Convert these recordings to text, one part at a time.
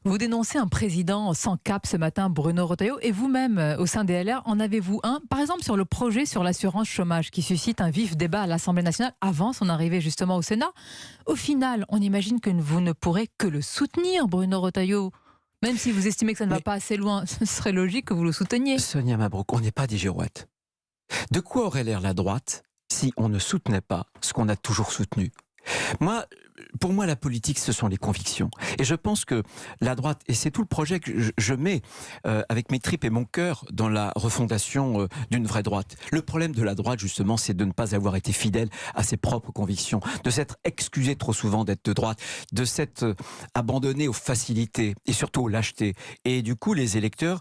Vous dénoncez un président sans cap ce matin, Bruno Retailleau, et vous-même, au sein des LR, en avez-vous un, par exemple sur le projet sur l'assurance chômage, qui suscite un vif débat à l'Assemblée nationale avant son arrivée justement au Sénat. Au final, on imagine que vous ne pourrez que le soutenir, Bruno Retailleau. Même si vous estimez que ça ne va Mais pas assez loin, ce serait logique que vous le souteniez. Sonia Mabrouk, on n'est pas des girouettes. De quoi aurait l'air la droite si on ne soutenait pas ce qu'on a toujours soutenu? Moi, pour moi, la politique, ce sont les convictions. Et je pense que la droite, et c'est tout le projet que je mets avec mes tripes et mon cœur dans la refondation d'une vraie droite. Le problème de la droite, justement, c'est de ne pas avoir été fidèle à ses propres convictions, de s'être excusé trop souvent d'être de droite, de s'être abandonné aux facilités et surtout aux lâchetés. Et du coup, les électeurs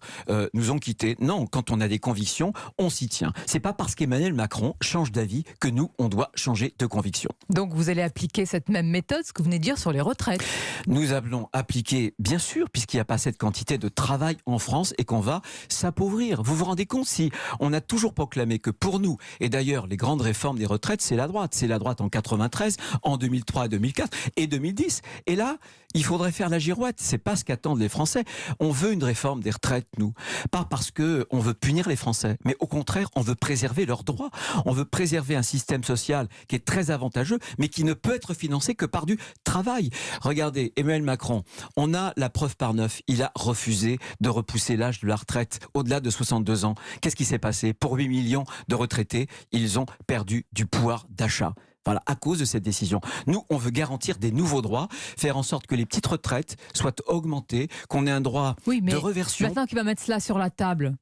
nous ont quittés. Non, quand on a des convictions, on s'y tient. C'est pas parce qu'Emmanuel Macron change d'avis que nous, on doit changer de conviction. Donc vous allez appliquer cette même méthode, ce que vous venez de dire sur les retraites. Nous allons appliquer, bien sûr, puisqu'il n'y a pas cette quantité de travail en France et qu'on va s'appauvrir. Vous vous rendez compte si on a toujours proclamé que pour nous, et d'ailleurs les grandes réformes des retraites, c'est la droite. C'est la droite en 93, en 2003 et 2004 et 2010. Et là, il faudrait faire la girouette. C'est pas ce qu'attendent les Français. On veut une réforme des retraites, nous. Pas parce que on veut punir les Français, mais au contraire, on veut préserver leurs droits. On veut préserver un système social qui est très avantageux, mais qui ne peut être financé que par du travail. Regardez, Emmanuel Macron, on a la preuve par neuf. Il a refusé de repousser l'âge de la retraite au-delà de 62 ans. Qu'est-ce qui s'est passé? Pour 8 millions de retraités, ils ont perdu du pouvoir d'achat. Voilà, à cause de cette décision. Nous, on veut garantir des nouveaux droits, faire en sorte que les petites retraites soient augmentées, qu'on ait un droit Oui, mais de reversion. maintenant qu'il va mettre cela sur la table,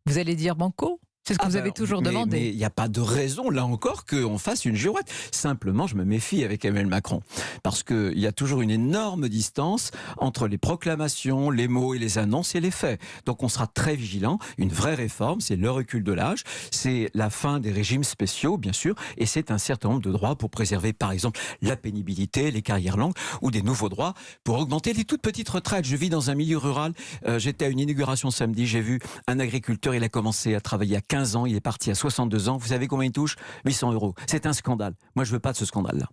vous allez dire banco? C'est ce que vous avez toujours demandé. Mais il n'y a pas de raison, là encore, qu'on fasse une girouette. Simplement, je me méfie avec Emmanuel Macron. Parce qu'il y a toujours une énorme distance entre les proclamations, les mots et les annonces et les faits. Donc on sera très vigilant. Une vraie réforme, c'est le recul de l'âge, c'est la fin des régimes spéciaux, bien sûr, et c'est un certain nombre de droits pour préserver, par exemple, la pénibilité, les carrières longues, ou des nouveaux droits pour augmenter les toutes petites retraites. Je vis dans un milieu rural. J'étais à une inauguration samedi, j'ai vu un agriculteur, il a commencé à travailler à 15 ans, il est parti à 62 ans. Vous savez combien il touche? 800 €. C'est un scandale. Moi, je veux pas de ce scandale-là.